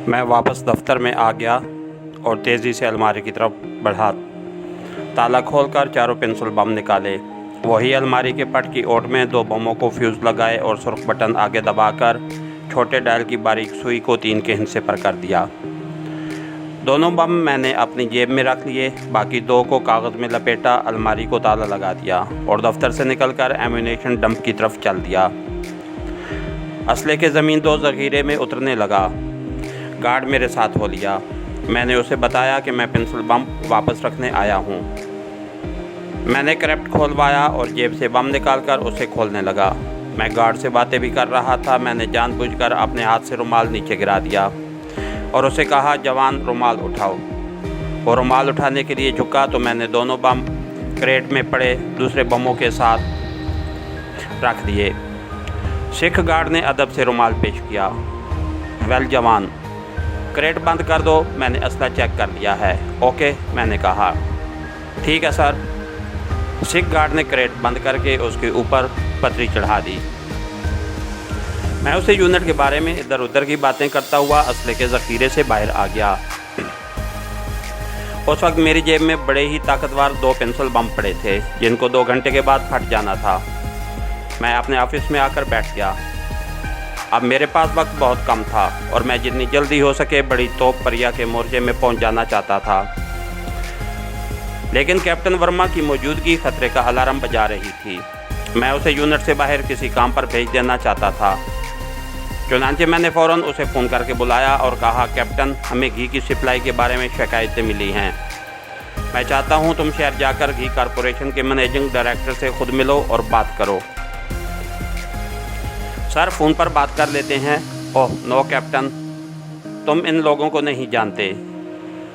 मैं वापस दफ्तर में आ गया और तेज़ी से अलमारी की तरफ बढ़ा। ताला खोलकर चारों पेंसिल बम निकाले। वही अलमारी के पट की ओट में 2 बमों को फ्यूज़ लगाए और सुर्ख बटन आगे दबाकर छोटे डायल की बारीक सुई को 3 के हिस्से पर कर दिया। दोनों बम मैंने अपनी जेब में रख लिए, बाकी 2 को कागज़ में लपेटा, अलमारी को ताला लगा दिया और दफ्तर से निकलकर एम्यूनेशन डंप की तरफ चल दिया। असले के ज़मीन 2 ज़ख़ीरे में उतरने लगा। गार्ड मेरे साथ हो लिया। मैंने उसे बताया कि मैं पेंसिल बम वापस रखने आया हूँ। मैंने क्रैप्ट खोलवाया और जेब से बम निकालकर उसे खोलने लगा। मैं गार्ड से बातें भी कर रहा था। मैंने जानबूझकर अपने हाथ से रुमाल नीचे गिरा दिया और उसे कहा, जवान रुमाल उठाओ। वो रुमाल उठाने के लिए झुका तो मैंने दोनों बम क्रेट में पड़े दूसरे बमों के साथ रख दिए। सिख गार्ड ने अदब से रुमाल पेश किया। वेल जवान, क्रेट बंद कर दो, मैंने असला चेक कर लिया है। ओके, मैंने कहा। ठीक है सर। सिख गार्ड ने क्रेट बंद करके उसके ऊपर पतरी चढ़ा दी। मैं उसे यूनिट के बारे में इधर उधर की बातें करता हुआ असले के ज़ख़ीरे से बाहर आ गया। उस वक्त मेरी जेब में बड़े ही ताकतवर 2 पेंसिल बम पड़े थे, जिनको 2 घंटे के बाद फट जाना था। मैं अपने ऑफिस में आकर बैठ गया। अब मेरे पास वक्त बहुत कम था और मैं जितनी जल्दी हो सके बड़ी तोप परिया के मोर्चे में पहुंच जाना चाहता था, लेकिन कैप्टन वर्मा की मौजूदगी खतरे का अलार्म बजा रही थी। मैं उसे यूनिट से बाहर किसी काम पर भेज देना चाहता था। चुनांचे मैंने फ़ौरन उसे फ़ोन करके बुलाया और कहा, कैप्टन, हमें घी की सप्लाई के बारे में शिकायतें मिली हैं। मैं चाहता हूं तुम शहर जाकर घी कॉरपोरेशन के मैनेजिंग डायरेक्टर से खुद मिलो और बात करो। सर, फ़ोन पर बात कर लेते हैं। ओह नो कैप्टन, तुम इन लोगों को नहीं जानते।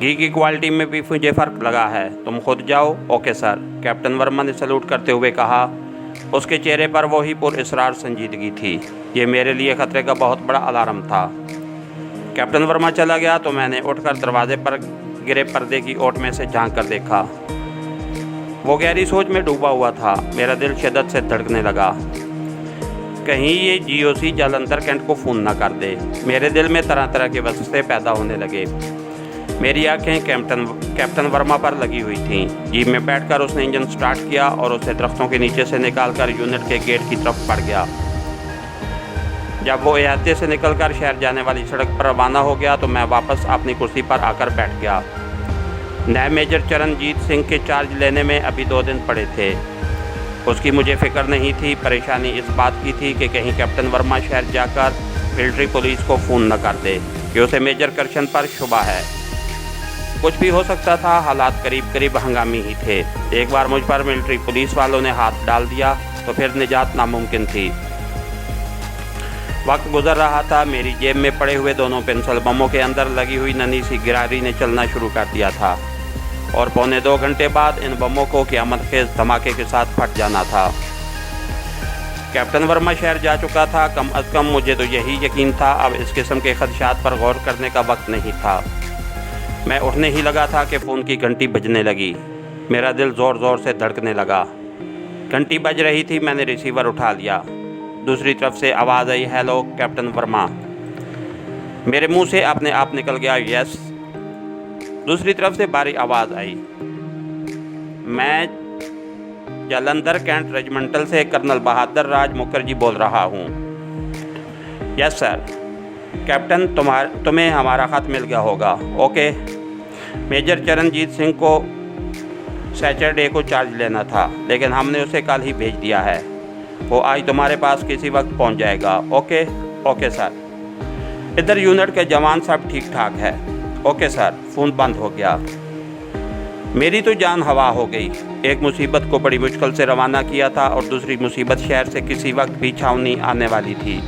घी की क्वालिटी में भी मुझे फ़र्क लगा है। तुम खुद जाओ। ओके सर, कैप्टन वर्मा ने सैल्यूट करते हुए कहा। उसके चेहरे पर वही पुरअसरार संजीदगी थी। ये मेरे लिए ख़तरे का बहुत बड़ा अलार्म था। कैप्टन वर्मा चला गया तो मैंने उठकर दरवाजे पर गिरे पर्दे की ओट में से झांक कर देखा। वो गहरी सोच में डूबा हुआ था। मेरा दिल शिद्दत से धड़कने लगा। कहीं ये जीओसी जालंधर कैंट को फ़ोन ना कर दे। मेरे दिल में तरह तरह के वसवसे पैदा होने लगे। मेरी आंखें कैप्टन वर्मा पर लगी हुई थीं। जीप में बैठकर उसने इंजन स्टार्ट किया और उसे दरख्तों के नीचे से निकालकर यूनिट के गेट की तरफ बढ़ गया। जब वो अहाते से निकलकर शहर जाने वाली सड़क पर रवाना हो गया तो मैं वापस अपनी कुर्सी पर आकर बैठ गया। नए मेजर चरणजीत सिंह के चार्ज लेने में अभी 2 दिन पड़े थे। उसकी मुझे फ़िक्र नहीं थी। परेशानी इस बात की थी कि कहीं कैप्टन वर्मा शहर जाकर मिलिट्री पुलिस को फ़ोन न कर दे कि उसे मेजर करशन पर शुबा है। कुछ भी हो सकता था। हालात करीब करीब हंगामी ही थे। एक बार मुझ पर मिलिट्री पुलिस वालों ने हाथ डाल दिया तो फिर निजात नामुमकिन थी। वक्त गुजर रहा था। मेरी जेब में पड़े हुए दोनों पेंसिल बमों के अंदर लगी हुई नन्ही सी गिरारी ने चलना शुरू कर दिया था और पौने 2 घंटे बाद इन बमों को क़यामत खेज़ धमाके के साथ फट जाना था। कैप्टन वर्मा शहर जा चुका था। कम अज़ कम मुझे तो यही यकीन था। अब इस किस्म के खदशात पर गौर करने का वक्त नहीं था। मैं उठने ही लगा था कि फ़ोन की घंटी बजने लगी। मेरा दिल ज़ोर ज़ोर से धड़कने लगा। घंटी बज रही थी। मैंने रिसीवर उठा लिया। दूसरी तरफ से आवाज़ आई, हेलो कैप्टन वर्मा। मेरे मुंह से अपने आप निकल गया, यस। दूसरी तरफ से भारी आवाज़ आई, मैं जालंधर कैंट रेजिमेंटल से कर्नल बहादुर राज मुखर्जी बोल रहा हूँ। Yes sir. कैप्टन, तुम्हें हमारा ख़त मिल गया होगा। ओके। मेजर चरणजीत सिंह को सैटरडे को चार्ज लेना था, लेकिन हमने उसे कल ही भेज दिया है। वो आज तुम्हारे पास किसी वक्त पहुँच जाएगा। ओके। Okay sir. इधर यूनिट के जवान सब ठीक ठाक है। Okay sir. फ़ोन बंद हो गया। मेरी तो जान हवा हो गई। एक मुसीबत को बड़ी मुश्किल से रवाना किया था और दूसरी मुसीबत शहर से किसी वक्त भी छावनी आने वाली थी।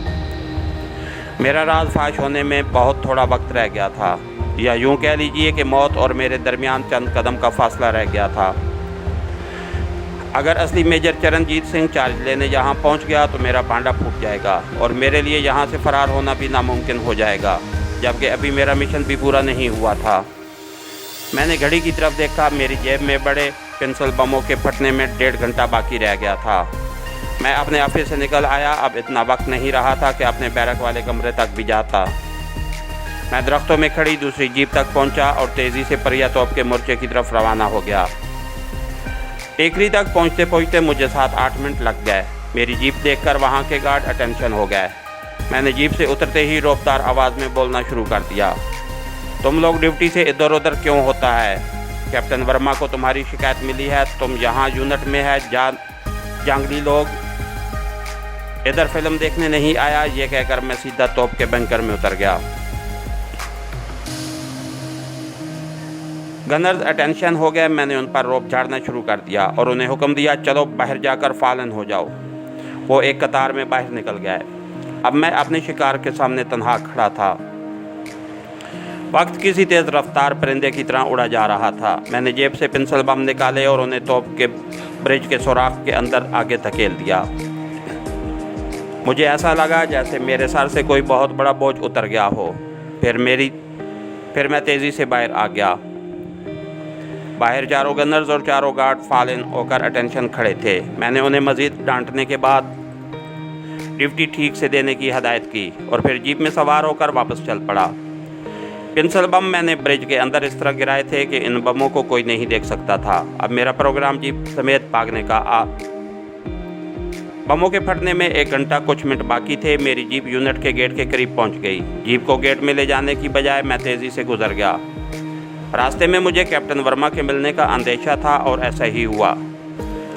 मेरा राज फाश होने में बहुत थोड़ा वक्त रह गया था, या यूँ कह लीजिए कि मौत और मेरे दरमियान चंद कदम का फासला रह गया था। अगर असली मेजर चरणजीत सिंह चार्ज लेने यहाँ पहुँच गया तो मेरा भांडा फूट जाएगा और मेरे लिए यहाँ से फरार होना भी नामुमकिन हो जाएगा, जबकि अभी मेरा मिशन भी पूरा नहीं हुआ था। मैंने घड़ी की तरफ देखा। मेरी जेब में बड़े पेंसिल बमों के फटने में 1.5 घंटा बाकी रह गया था। मैं अपने ऑफिस से निकल आया। अब इतना वक्त नहीं रहा था कि अपने बैरक वाले कमरे तक भी जाता। मैं दरख्तों में खड़ी दूसरी जीप तक पहुंचा और तेज़ी से परिया तोप के मोर्चे की तरफ रवाना हो गया। टेकरी तक पहुंचते पहुंचते मुझे 7-8 मिनट लग गए। मेरी जीप देखकर वहां के गार्ड अटेंशन हो गए। मैंने जीप से उतरते ही रौबदार आवाज़ में बोलना शुरू कर दिया, तुम लोग ड्यूटी से इधर उधर क्यों होता है? कैप्टन वर्मा को तुम्हारी शिकायत मिली है, तुम यहाँ यूनिट में है, जंगली लोग इधर फिल्म देखने नहीं आया। ये कहकर मैं सीधा तोप के बंकर में उतर गया। गनर्स अटेंशन हो गए। मैंने उन पर रोप झाड़ना शुरू कर दिया और उन्हें हुक्म दिया, चलो बाहर जाकर फालन हो जाओ। वो एक कतार में बाहर निकल गए। अब मैं अपने शिकार के सामने तन्हा खड़ा था। वक्त किसी तेज़ रफ्तार परिंदे की तरह उड़ा जा रहा था। मैंने जेब से पेंसिल बम निकाले और उन्हें तोप के ब्रिज के सुराख के अंदर आगे धकेल दिया। मुझे ऐसा लगा जैसे मेरे सर से कोई बहुत बड़ा बोझ उतर गया हो। फिर मैं तेज़ी से बाहर आ गया। बाहर चारों गनर्स और चारों गार्ड फालन होकर अटेंशन खड़े थे। मैंने उन्हें मज़ीद डांटने के बाद ड्यूटी ठीक से देने की हदायत की और फिर जीप में सवार होकर वापस चल पड़ा। पेंसिल बम मैंने ब्रिज के अंदर इस तरह गिराए थे कि इन बमों को कोई नहीं देख सकता था। अब मेरा प्रोग्राम जीप समेत भागने का बमों के फटने में 1 घंटा कुछ मिनट बाकी थे। मेरी जीप यूनिट के गेट के करीब पहुंच गई। जीप को गेट में ले जाने की बजाय मैं तेज़ी से गुजर गया। रास्ते में मुझे कैप्टन वर्मा के मिलने का अंदेशा था और ऐसा ही हुआ।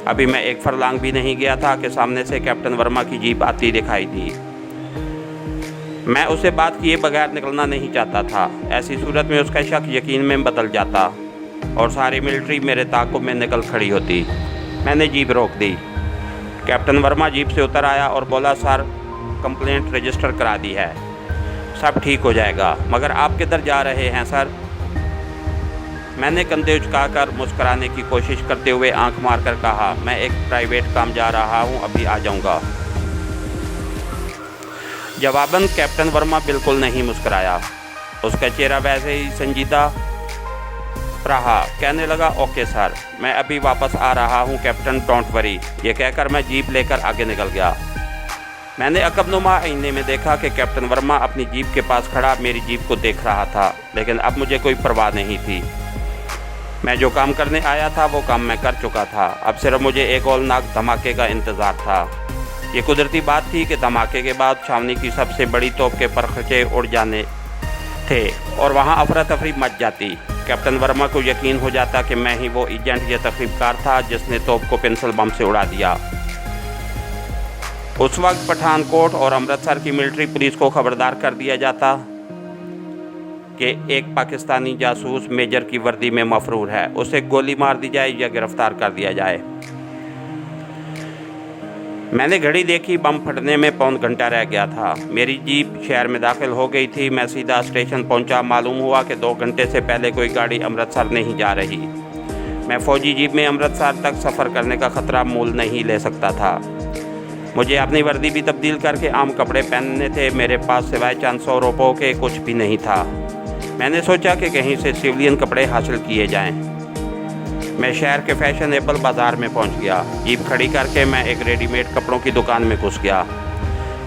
अभी मैं 1 फरलांग भी नहीं गया था कि सामने से कैप्टन वर्मा की जीप आती दिखाई दी। मैं उससे बात किए बगैर निकलना नहीं चाहता था। ऐसी सूरत में उसका शक यकीन में बदल जाता और सारी मिलिट्री मेरे ताक़ुब में निकल खड़ी होती। मैंने जीप रोक दी। कैप्टन वर्मा जीप से उतर आया और बोला, सर कंप्लेंट रजिस्टर करा दी है, सब ठीक हो जाएगा। मगर आप किधर जा रहे हैं सर? मैंने कंधे उचकाकर मुस्कुराने की कोशिश करते हुए आंख मारकर कहा, मैं एक प्राइवेट काम जा रहा हूं, अभी आ जाऊंगा। जवाबन कैप्टन वर्मा बिल्कुल नहीं मुस्कुराया। उसका चेहरा वैसे ही संजीदा रहा। कहने लगा, ओके सर, मैं अभी वापस आ रहा हूं कैप्टन, डोंट वरी। ये कहकर मैं जीप लेकर आगे निकल गया। मैंने अकबनुमा आईने में देखा कि कैप्टन वर्मा अपनी जीप के पास खड़ा मेरी जीप को देख रहा था, लेकिन अब मुझे कोई परवाह नहीं थी। मैं जो काम करने आया था वो काम मैं कर चुका था। अब सिर्फ मुझे एक औलनाक धमाके का इंतज़ार था। ये कुदरती बात थी कि धमाके के बाद छावनी की सबसे बड़ी तोप के परखचे उड़ जाने थे और वहाँ अफरा तफरी मच जाती। कैप्टन वर्मा को यकीन हो जाता कि मैं ही वो एजेंट या तकरीबकार था जिसने तोप को पेंसिल बम से उड़ा दिया। उस वक्त पठानकोट और अमृतसर की मिलिट्री पुलिस को खबरदार कर दिया जाता कि एक पाकिस्तानी जासूस मेजर की वर्दी में मफरूर है, उसे गोली मार दी जाए या गिरफ्तार कर दिया जाए। मैंने घड़ी देखी, बम फटने में 1.25 घंटा रह गया था। मेरी जीप शहर में दाखिल हो गई थी। मैं सीधा स्टेशन पहुंचा। मालूम हुआ कि 2 घंटे से पहले कोई गाड़ी अमृतसर नहीं जा रही। मैं फौजी जीप में अमृतसर तक सफ़र करने का ख़तरा मोल नहीं ले सकता था। मुझे अपनी वर्दी भी तब्दील करके आम कपड़े पहनने थे। मेरे पास सिवाय चंद 100 रुपयों के कुछ भी नहीं था। मैंने सोचा कि कहीं से सिविलियन कपड़े हासिल किए जाएं। मैं शहर के फैशनेबल बाज़ार में पहुंच गया। जीप खड़ी करके मैं एक रेडीमेड कपड़ों की दुकान में घुस गया।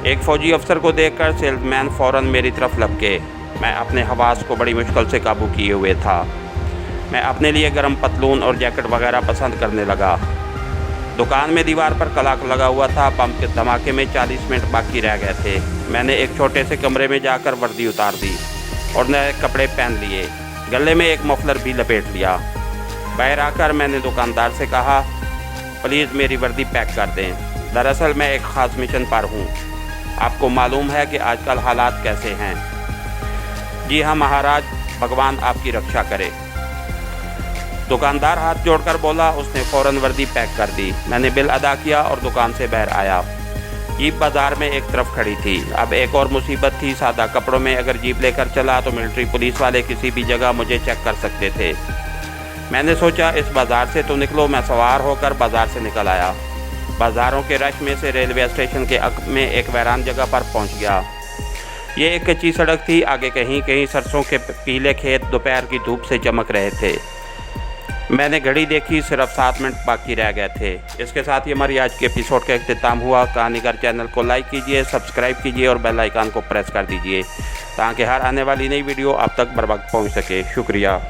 एक फ़ौजी अफसर को देखकर सेल्समैन फ़ौरन मेरी तरफ लपके। मैं अपने हवास को बड़ी मुश्किल से काबू किए हुए था। मैं अपने लिए गर्म पतलून और जैकेट वगैरह पसंद करने लगा। दुकान में दीवार पर कलाक लगा हुआ था। बम के धमाके में 40 मिनट बाकी रह गए थे। मैंने एक छोटे से कमरे में जाकर वर्दी उतार दी और नए कपड़े पहन लिए। गले में एक मफलर भी लपेट लिया। बाहर आकर मैंने दुकानदार से कहा, प्लीज़ मेरी वर्दी पैक कर दें। दरअसल मैं एक ख़ास मिशन पर हूँ। आपको मालूम है कि आजकल हालात कैसे हैं। जी हाँ महाराज, भगवान आपकी रक्षा करे। दुकानदार हाथ जोड़कर बोला। उसने फ़ौरन वर्दी पैक कर दी। मैंने बिल अदा किया और दुकान से बाहर आया। जीप बाज़ार में एक तरफ खड़ी थी। अब एक और मुसीबत थी। सादा कपड़ों में अगर जीप लेकर चला तो मिलिट्री पुलिस वाले किसी भी जगह मुझे चेक कर सकते थे। मैंने सोचा इस बाज़ार से तो निकलो। मैं सवार होकर बाज़ार से निकल आया। बाज़ारों के रश में से रेलवे स्टेशन के अक में एक वीरान जगह पर पहुंच गया। ये एक कच्ची सड़क थी। आगे कहीं कहीं सरसों के पीले खेत दोपहर की धूप से चमक रहे थे। मैंने घड़ी देखी, सिर्फ 7 मिनट बाकी रह गए थे। इसके साथ ही हमारी आज के एपिसोड का इख्तिताम हुआ। कहानीगर चैनल को लाइक कीजिए, सब्सक्राइब कीजिए और बेल आइकन को प्रेस कर दीजिए। ताकि हर आने वाली नई वीडियो आप तक बर वक्त पहुँच सके। शुक्रिया।